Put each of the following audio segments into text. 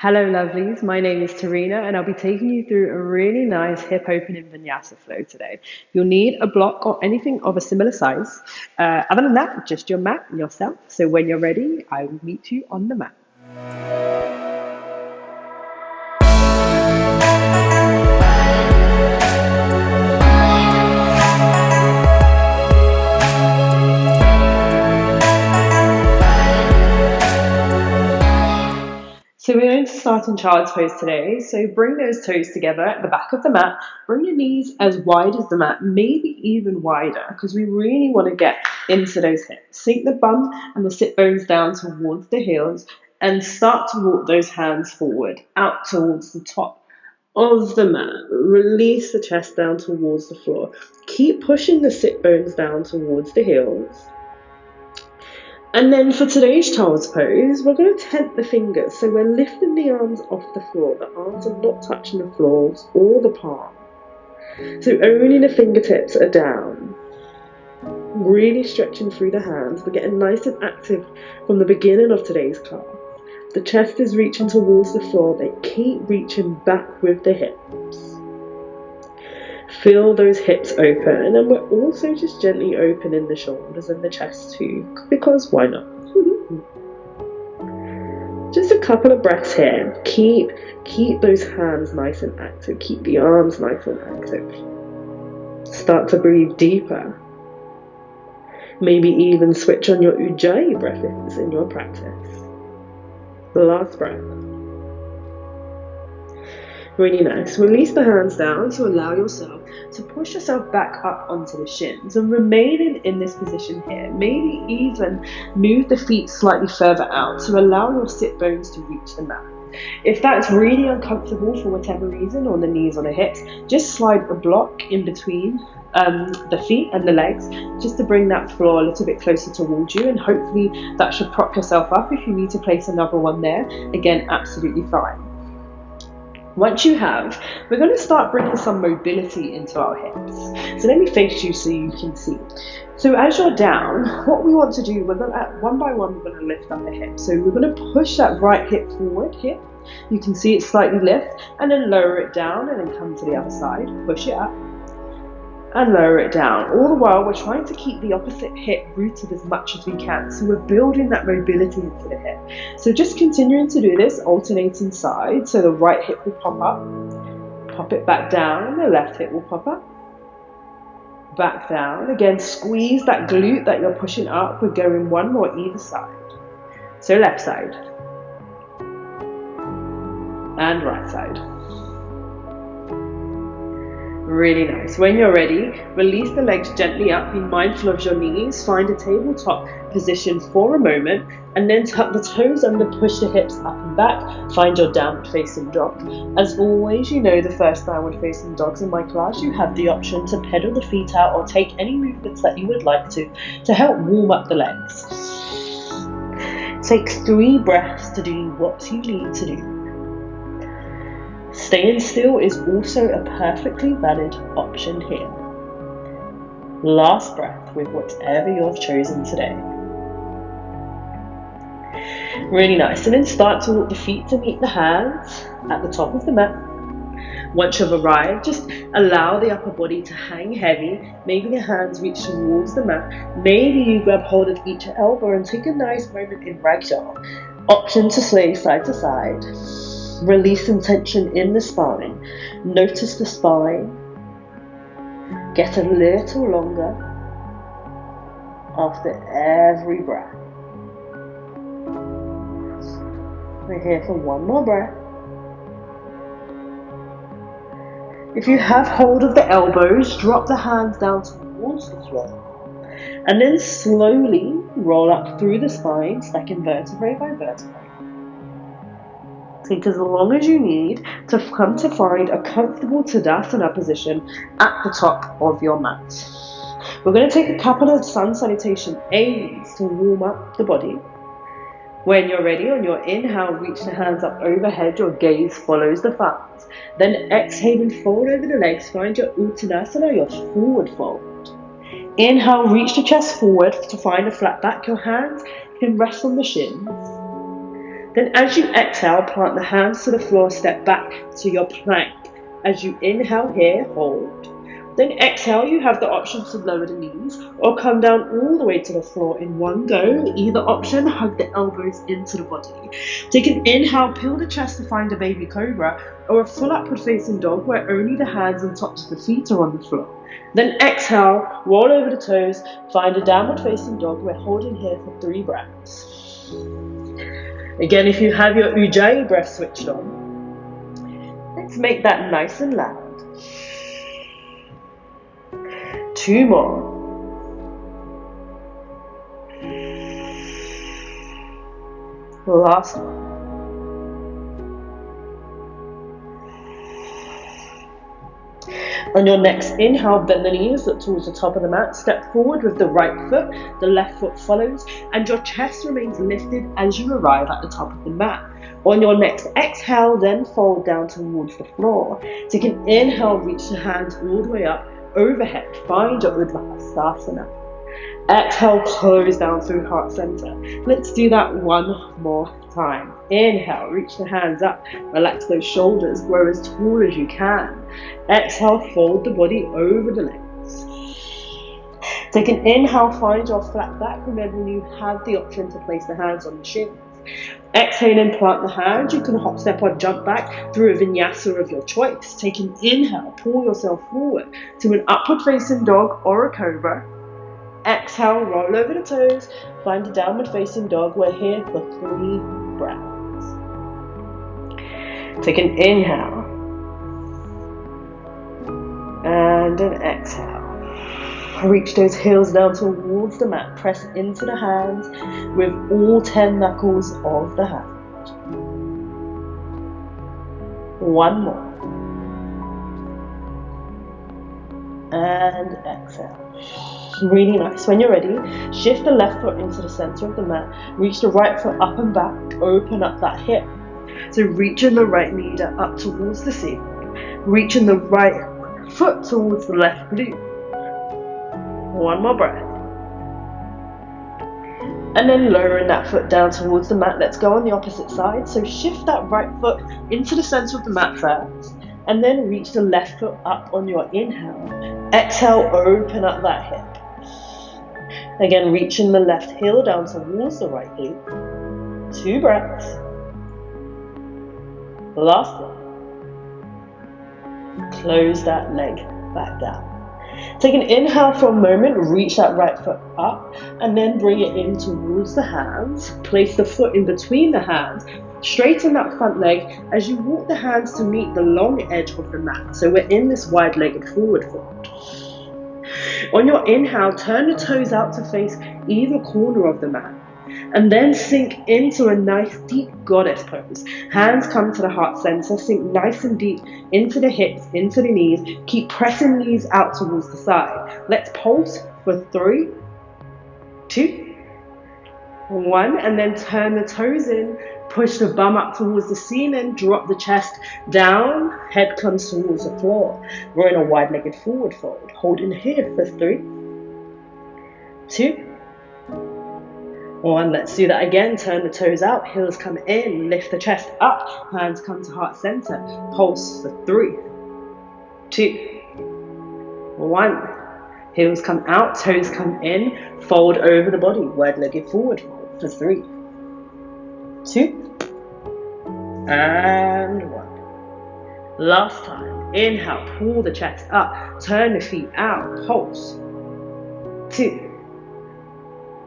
Hello, lovelies. My name is Tarina, and I'll be taking you through a really nice hip opening vinyasa flow today. You'll need a block or anything of a similar size. Other than that, just your mat and yourself. So when you're ready, I will meet you on the mat. So we're going to start in child's pose today. So bring those toes together at the back of the mat. Bring your knees as wide as the mat, maybe even wider, because we really want to get into those hips. Sink the bum and the sit bones down towards the heels and start to walk those hands forward, out towards the top of the mat. Release the chest down towards the floor. Keep pushing the sit bones down towards the heels. And then for today's child's pose, we're going to tent the fingers. So we're lifting the arms off the floor. The arms are not touching the floors or the palm. So only the fingertips are down. Really stretching through the hands. We're getting nice and active from the beginning of today's class. The chest is reaching towards the floor. They keep reaching back with the hips. Feel those hips open, and then we're also just gently opening the shoulders and the chest too, because why not? Just a couple of breaths here. Keep those hands nice and active. Keep the arms nice and active. Start to breathe deeper. Maybe even switch on your Ujjayi breaths in your practice. The last breath. Really nice. Release the hands down to allow yourself to push yourself back up onto the shins and remaining in this position here. Maybe even move the feet slightly further out to allow your sit bones to reach the mat. If that's really uncomfortable for whatever reason, on the knees or the hips, just slide a block in between the feet and the legs just to bring that floor a little bit closer towards you, and hopefully that should prop yourself up. If you need to place another one there, again, absolutely fine. Once you have, we're going to start bringing some mobility into our hips. So let me face you so you can see. So as you're down, what we want to do, we're going to, one by one, we're going to lift up the hips. So we're going to push that right hip forward here. You can see it slightly lift, and then lower it down, and then come to the other side. Push it up and lower it down. All the while, we're trying to keep the opposite hip rooted as much as we can. So we're building that mobility into the hip. So just continuing to do this, alternating sides. So the right hip will pop up, pop it back down, and the left hip will pop up, back down. Again, squeeze that glute that you're pushing up. We're going one more either side. So left side and right side. Really nice. When you're ready, release the legs gently up. Be mindful of your knees. Find a tabletop position for a moment, and then tuck the toes under, push the hips up and back. Find your downward facing dog. As always, you know, the first downward facing dogs in my class, you have the option to pedal the feet out or take any movements that you would like to help warm up the legs. Take 3 breaths to do what you need to do. Staying still is also a perfectly valid option here. Last breath with whatever you've chosen today. Really nice. And then start to walk the feet to meet the hands at the top of the mat. Once you've arrived, just allow the upper body to hang heavy. Maybe the hands reach towards the mat. Maybe you grab hold of each elbow and take a nice moment in ragdoll. Option to sway side to side. Releasing tension in the spine. Notice the spine. Get a little longer after every breath. We're here for one more breath. If you have hold of the elbows, drop the hands down towards the floor. And then slowly roll up through the spine, stacking vertebrae by vertebrae. Take as long as you need to come to find a comfortable Tadasana position at the top of your mat. We're going to take a couple of sun salutation A's to warm up the body. When you're ready, on your inhale, reach the hands up overhead. Your gaze follows the thumbs. Then exhaling, fold over the legs. Find your Uttanasana, your forward fold. Inhale, reach the chest forward to find a flat back. Your hands can rest on the shins. Then as you exhale, plant the hands to the floor, step back to your plank. As you inhale here, hold. Then exhale, you have the option to lower the knees or come down all the way to the floor in one go. Either option, hug the elbows into the body. Take an inhale, peel the chest to find a baby cobra or a full upward facing dog where only the hands and tops of the feet are on the floor. Then exhale, roll over the toes, find a downward facing dog. We're holding here for 3 breaths. Again, if you have your Ujjayi breath switched on, let's make that nice and loud. 2 more. Last one. On your next inhale, bend the knees, look towards the top of the mat, step forward with the right foot, the left foot follows, and your chest remains lifted as you arrive at the top of the mat. On your next exhale, then fold down towards the floor. Take an inhale, reach the hands all the way up, overhead, find your Urdhva. Exhale, close down through heart center. Let's do that one more time. Inhale, reach the hands up, relax those shoulders, grow as tall as you can. Exhale, fold the body over the legs. Take an inhale, find your flat back. Remember, you have the option to place the hands on the shins. Exhale and plant the hands. You can hop, step, or jump back through a vinyasa of your choice. Take an inhale, pull yourself forward to an upward facing dog or a cobra. Exhale, roll over the toes, find a downward facing dog. We're here for 3 breaths. Take an inhale and an exhale. Reach those heels down towards the mat. Press into the hands with all 10 knuckles of the hand. 1 more. And exhale. Really nice. When you're ready, shift the left foot into the center of the mat. Reach the right foot up and back. Open up that hip. So reaching the right knee up towards the ceiling. Reaching the right foot towards the left glute. 1 more breath. And then lowering that foot down towards the mat. Let's go on the opposite side. So shift that right foot into the center of the mat first. And then reach the left foot up on your inhale. Exhale, open up that hip. Again, reaching the left heel down towards the right glute. 2 breaths. Last one. Close that leg back down. Take an inhale for a moment, reach that right foot up, and then bring it in towards the hands. Place the foot in between the hands. Straighten that front leg as you walk the hands to meet the long edge of the mat. So we're in this wide-legged forward fold. On your inhale, turn the toes out to face either corner of the mat. And then sink into a nice deep goddess pose. Hands come to the heart center, sink nice and deep into the hips, into the knees. Keep pressing knees out towards the side. Let's pulse for 3, 2, 1, and then turn the toes in. Push the bum up towards the ceiling, drop the chest down, head comes towards the floor. We're in a wide-legged forward fold. Holding here for 3, 2, 1. Let's do that again. Turn the toes out, heels come in, lift the chest up, hands come to heart center. Pulse for 3, 2, 1. Heels come out, toes come in, fold over the body, wide-legged forward fold for 3, 2, and 1. Last time. Inhale, pull the chest up, turn the feet out, pulse. 2,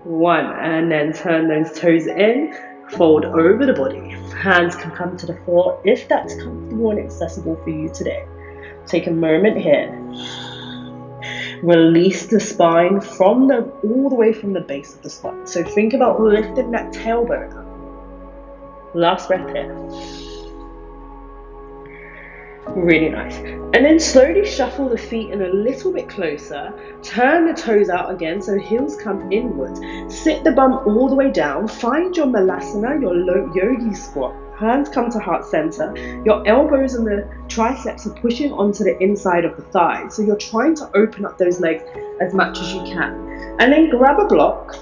1, and then turn those toes in, fold over the body. Hands can come to the floor if that's comfortable and accessible for you today. Take a moment here. Release the spine from all the way from the base of the spine. So think about lifting that tailbone up. Last breath here. Really nice. And then slowly shuffle the feet in a little bit closer. Turn the toes out again so heels come inwards. Sit the bum all the way down. Find your malasana, your yogi squat. Hands come to heart center. Your elbows and the triceps are pushing onto the inside of the thighs. So you're trying to open up those legs as much as you can. And then grab a block.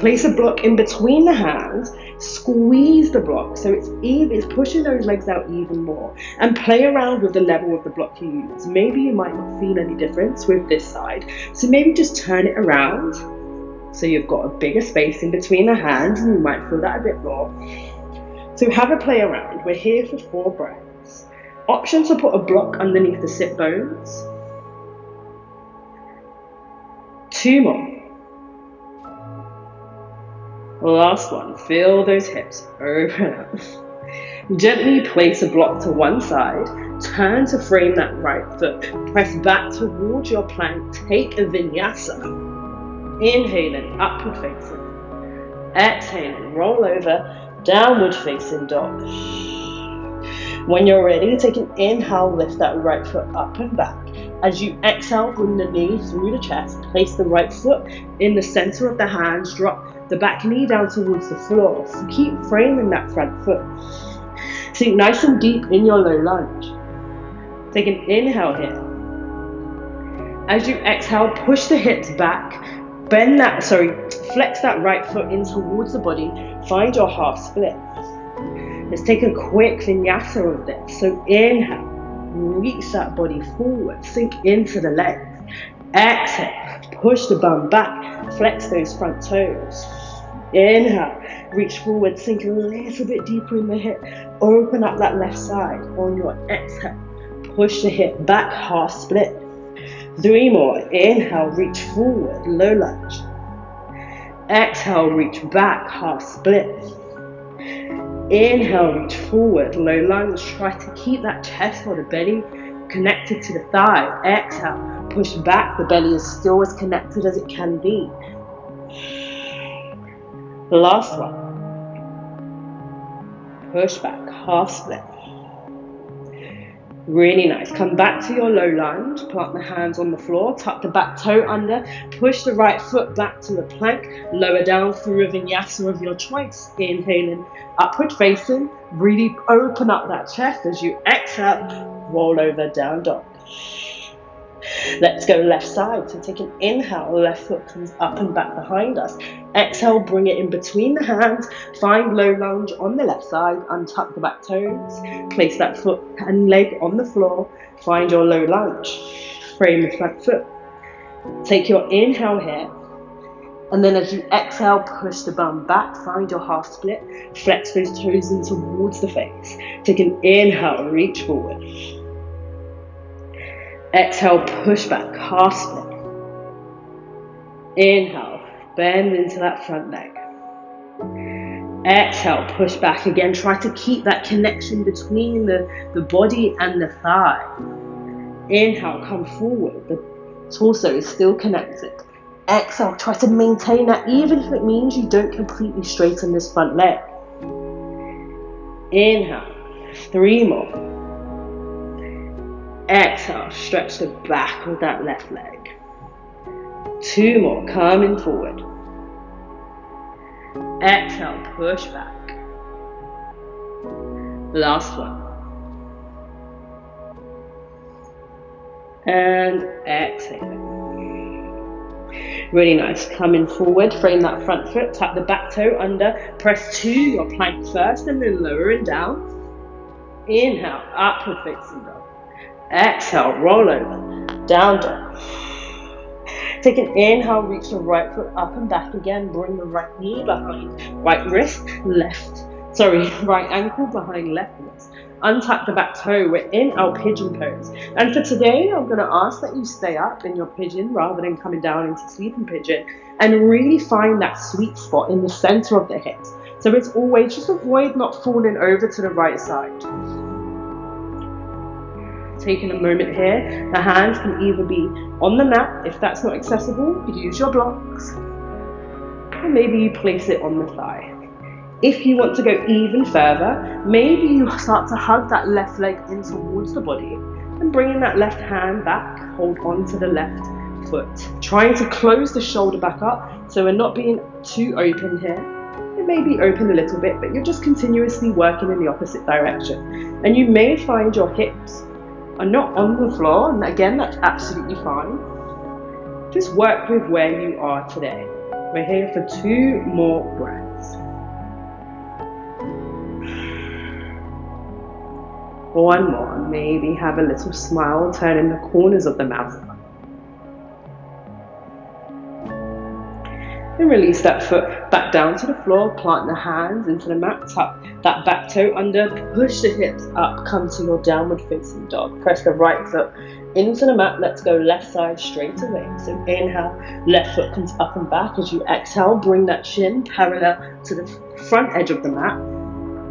Place a block in between the hands, squeeze the block so it's pushing those legs out even more, and play around with the level of the block you use. Maybe you might not feel any difference with this side, so maybe just turn it around so you've got a bigger space in between the hands and you might feel that a bit more. So have a play around. We're here for 4 breaths. Option to put a block underneath the sit bones. 2 more. Last one, feel those hips open up. Gently place a block to one side, turn to frame that right foot, press back towards your plank, take a vinyasa. Inhaling, upward facing. Exhaling, roll over, downward facing dog. When you're ready, take an inhale, lift that right foot up and back. As you exhale, bring the knee through the chest, place the right foot in the center of the hands, drop the back knee down towards the floor. So keep framing that front foot. Sink nice and deep in your low lunge. Take an inhale here. As you exhale, push the hips back, flex that right foot in towards the body, find your half split. Let's take a quick vinyasa of this. So inhale, reach that body forward, sink into the legs. Exhale, push the bum back, flex those front toes. Inhale, reach forward, sink a little bit deeper in the hip, open up that left side. On your exhale, push the hip back, half split. 3 more. Inhale, reach forward, low lunge. Exhale, reach back, half split. Inhale, reach forward, low lunge. Try to keep that chest or the belly connected to the thigh. Exhale, push back, the belly is still as connected as it can be. Last one. Push back, half split. Really nice. Come back to your low lunge, plant the hands on the floor, tuck the back toe under, push the right foot back to a plank, lower down through a vinyasa of your choice. Inhaling, upward facing, really open up that chest. As you exhale, roll over, down dog. Let's go left side. So take an inhale, left foot comes up and back behind us. Exhale, bring it in between the hands. Find low lunge on the left side. Untuck the back toes. Place that foot and leg on the floor. Find your low lunge. Frame the front foot. Take your inhale here. And then as you exhale, push the bum back. Find your half split. Flex those toes in towards the face. Take an inhale, reach forward. Exhale, push back, half split. Inhale, bend into that front leg. Exhale, push back again. Try to keep that connection between the body and the thigh. Inhale, come forward. The torso is still connected. Exhale, try to maintain that even if it means you don't completely straighten this front leg. Inhale, 3 more. Exhale, stretch the back of that left leg. 2 more, coming forward. Exhale, push back. Last one. And exhale. Really nice. Coming forward, frame that front foot, tuck the back toe under, press to your plank first and then lowering down. Inhale, upward facing dog. Exhale, roll over, down dog. Take an inhale, reach the right foot up and back again. Bring the right knee behind right wrist, right ankle behind left wrist. Untuck the back toe. We're in our pigeon pose. And for today, I'm going to ask that you stay up in your pigeon rather than coming down into sleeping pigeon, and really find that sweet spot in the center of the hips. So it's always just avoid not falling over to the right side. Taking a moment here, the hands can either be on the mat. If that's not accessible, use your blocks, or maybe you place it on the thigh. If you want to go even further, maybe you start to hug that left leg in towards the body and bringing that left hand back, hold on to the left foot. Trying to close the shoulder back up, so we're not being too open here. It may be open a little bit, but you're just continuously working in the opposite direction. And you may find your hips are not on the floor, and again, that's absolutely fine. Just work with where you are today. We're here for 2 more breaths. 1 more. Maybe have a little smile, turning the corners of the mouth. And release that foot back down to the floor, plant the hands into the mat, tuck that back toe under, push the hips up, come to your downward facing dog. Press the right foot into the mat, let's go left side straight away. So inhale, left foot comes up and back. As you exhale, bring that shin parallel to the front edge of the mat.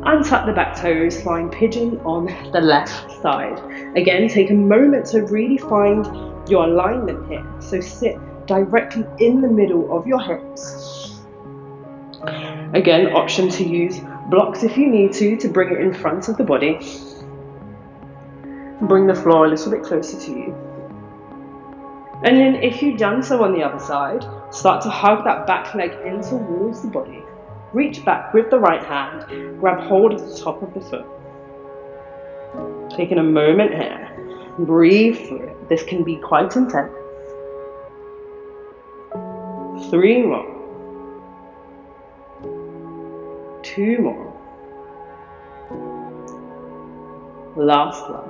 Untuck the back toes, find pigeon on the left side. Again, take a moment to really find your alignment here. So sit directly in the middle of your hips. Again, option to use blocks if you need to bring it in front of the body. Bring the floor a little bit closer to you. And then if you've done so on the other side, start to hug that back leg in towards the body. Reach back with the right hand, grab hold of the top of the foot. Taking a moment here, breathe through it. This can be quite intense. 3 more. 2 more. Last one.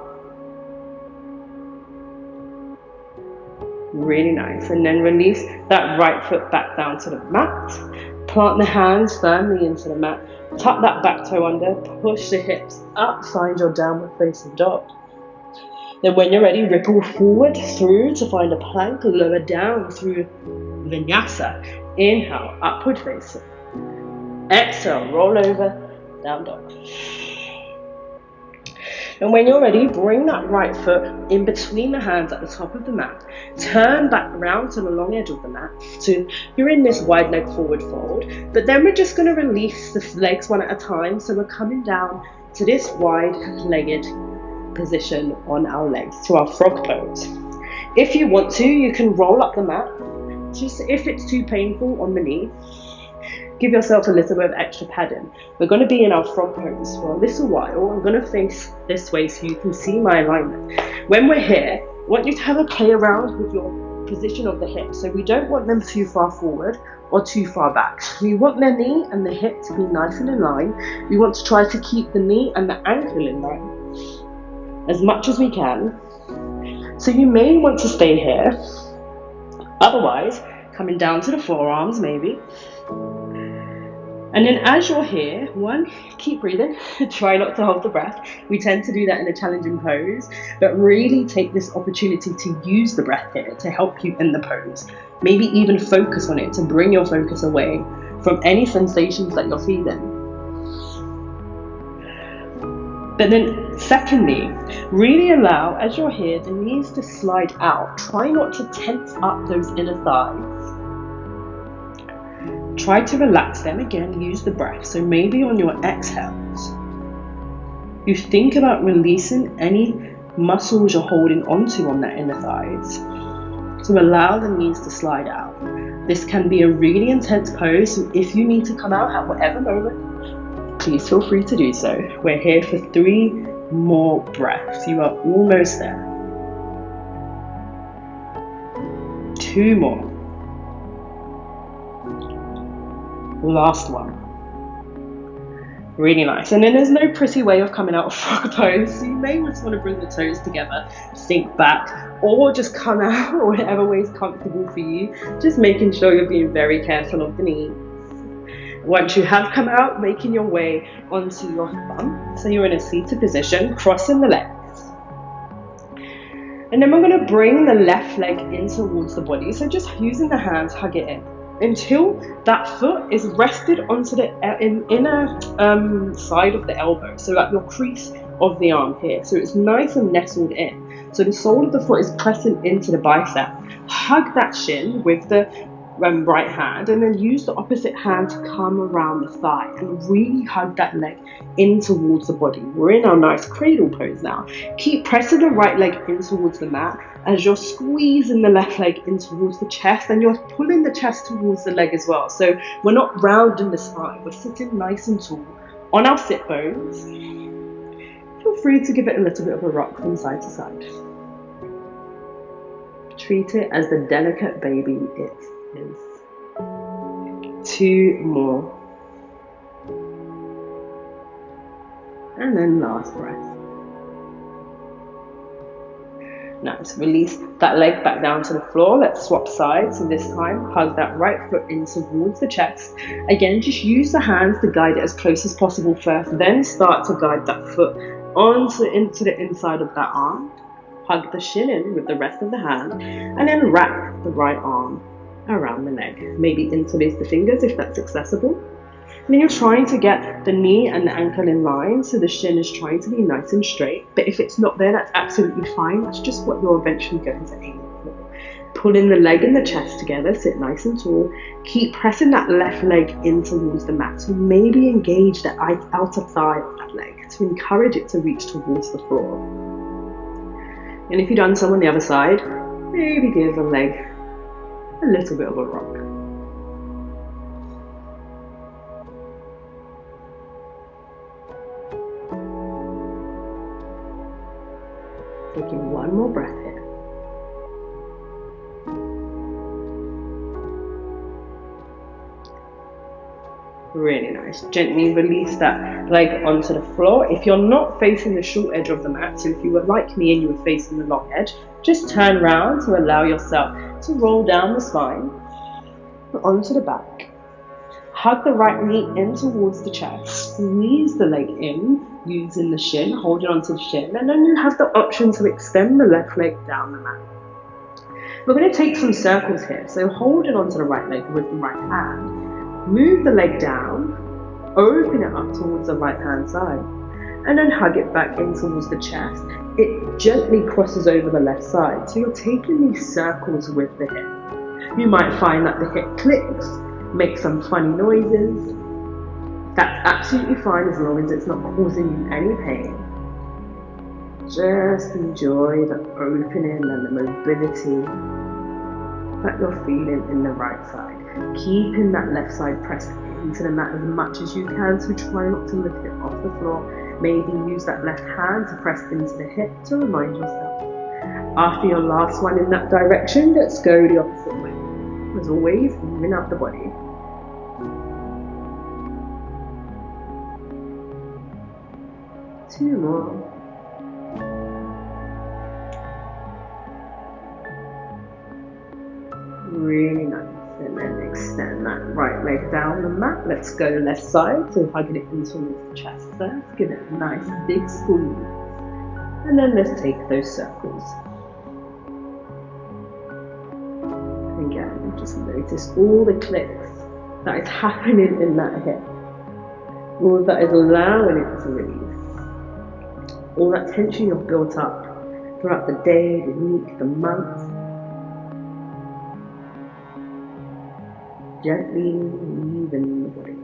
Really nice. And then release that right foot back down to the mat. Plant the hands firmly into the mat. Tuck that back toe under. Push the hips up. Find your downward facing dog. Then when you're ready, ripple forward through to find a plank. Lower down through Vinyasa. Inhale, upward facing. Exhale, roll over, down dog. And when you're ready, bring that right foot in between the hands at the top of the mat. Turn back around to the long edge of the mat. So you're in this wide leg forward fold. But then we're just going to release the legs one at a time. So we're coming down to this wide-legged position on our legs, to our frog pose. If you want to, you can roll up the mat. Just if it's too painful on the knee, give yourself a little bit of extra padding. We're going to be in our frog pose for a little while. I'm going to face this way so you can see my alignment. When we're here, I want you to have a play around with your position of the hips. So we don't want them too far forward or too far back. We want the knee and the hip to be nice and in line. We want to try to keep the knee and the ankle in line as much as we can. So you may want to stay here. Otherwise, coming down to the forearms maybe. And then as you're here, keep breathing. Try not to hold the breath. We tend to do that in a challenging pose, but really take this opportunity to use the breath here to help you in the pose. Maybe even focus on it to bring your focus away from any sensations that you're feeling. But then secondly, really allow, as you're here, the knees to slide out. Try not to tense up those inner thighs. Try to relax them. Again, use the breath. So maybe on your exhales, you think about releasing any muscles you're holding onto on that inner thighs. So allow the knees to slide out. This can be a really intense pose, so if you need to come out at whatever moment, please feel free to do so. We're here for 3 more breaths. You are almost there. 2 more. Last one. Really nice. And then there's no pretty way of coming out of frog pose. So you may just want to bring the toes together, sink back, or just come out whatever way is comfortable for you. Just making sure you're being very careful of the knees. Once you have come out, making your way onto your bum. So you're in a seated position, crossing the legs. And then we're going to bring the left leg in towards the body. So just using the hands, hug it in until that foot is rested onto the inner side of the elbow. So at your crease of the arm here. So it's nice and nestled in. So the sole of the foot is pressing into the bicep. Hug that shin with the right hand, and then use the opposite hand to come around the thigh and really hug that leg in towards the body. We're in our nice cradle pose now. Keep pressing the right leg in towards the mat as you're squeezing the left leg in towards the chest, and you're pulling the chest towards the leg as well. So we're not rounding the spine, we're sitting nice and tall on our sit bones. Feel free to give it a little bit of a rock from side to side. Treat it as the delicate baby it is. 2 more. And then last breath. Nice. Release that leg back down to the floor. Let's swap sides. So this time, hug that right foot in towards the chest. Again, just use the hands to guide it as close as possible first. Then start to guide that foot into the inside of that arm. Hug the shin in with the rest of the hand. And then wrap the right arm around the leg. Maybe interlace the fingers if that's accessible. And then you're trying to get the knee and the ankle in line, so the shin is trying to be nice and straight. But if it's not there, that's absolutely fine. That's just what you're eventually going to aim for. Pulling the leg and the chest together, sit nice and tall. Keep pressing that left leg in towards the mat. So maybe engage the outer thigh of that leg to encourage it to reach towards the floor. And if you've done so on the other side, maybe give the leg a little bit of a rock. Taking one more breath here. Really nice. Gently release that leg onto the floor. If you're not facing the short edge of the mat, so if you were like me and you were facing the long edge, just turn around to allow yourself to roll down the spine onto the back. Hug the right knee in towards the chest. Squeeze the leg in using the shin, holding onto the shin, and then you have the option to extend the left leg down the mat. We're going to take some circles here. So holding onto the right leg with the right hand, move the leg down, open it up towards the right hand side, and then hug it back in towards the chest. It gently crosses over the left side. So you're taking these circles with the hip. You might find that the hip clicks, make some funny noises. That's absolutely fine as long as it's not causing you any pain. Just enjoy the opening and the mobility that you're feeling in the right side. Keeping that left side pressed into the mat as much as you can, so try not to lift it off the floor. Maybe use that left hand to press into the hip to remind yourself. After your last one in that direction, let's go the opposite way. As always, even out the body. Two more. Really nice. And then extend that right leg down the mat. Let's go left side. So hugging it in towards the chest first. Give it a nice big squeeze. And then let's take those circles. Again, just notice all the clicks that is happening in that hip. All that is allowing it to release. All that tension you've built up throughout the day, the week, the month. Gently leaving the body.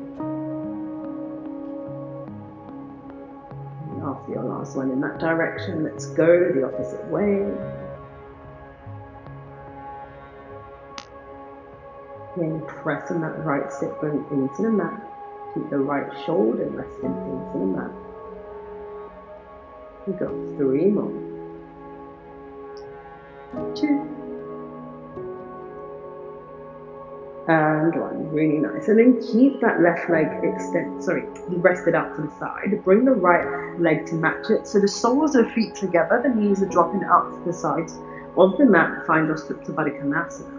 And after your last one in that direction, let's go the opposite way. Then pressing that right sit bone into the mat. Keep the right shoulder resting into the mat. We got 3 more. 2. And 1. Really nice. And then keep that left leg rested out to the side. Bring the right leg to match it. So the soles of the feet together, the knees are dropping out to the sides of the mat. Find your Supta Baddha Konasana.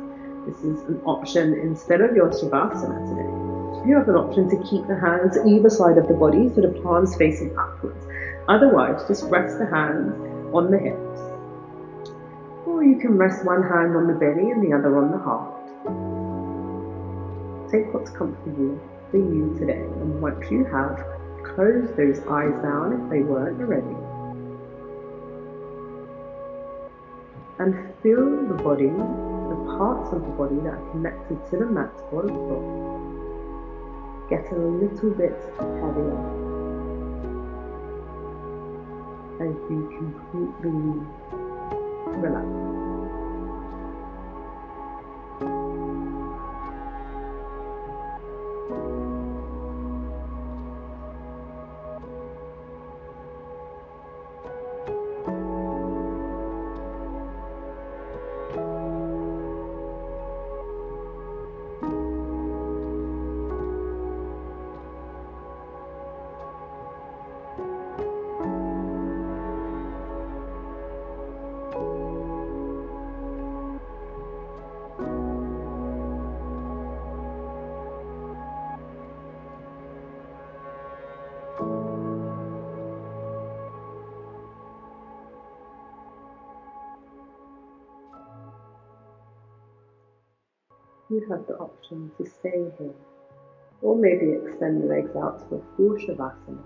This is an option instead of your Shavasana today. You have an option to keep the hands either side of the body, so the palms facing upwards. Otherwise, just rest the hands on the hips. Or you can rest one hand on the belly and the other on the heart. Take what's comfortable for you today. And once you have, close those eyes down if they weren't already. And feel the body, the parts of the body that are connected to the mat or the floor, get a little bit heavier. As you completely relax. You have the option to stay here, or maybe extend the legs out to a full Shavasana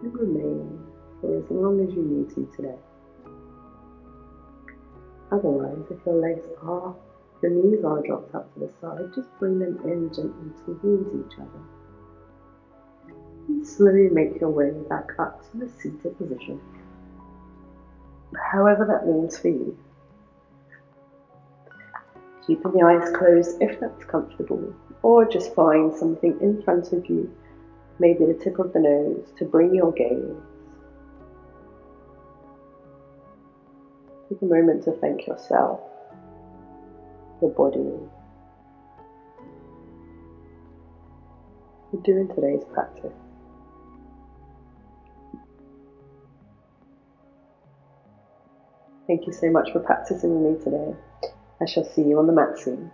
and remain for as long as you need to today. Otherwise, if your knees are dropped up to the side, just bring them in gently towards each other. And slowly make your way back up to the seated position, however that means for you. Keeping the eyes closed if that's comfortable, or just find something in front of you, maybe the tip of the nose, to bring your gaze. Take a moment to thank yourself, your body, for doing today's practice. Thank you so much for practicing with me today. I shall see you on the mat soon.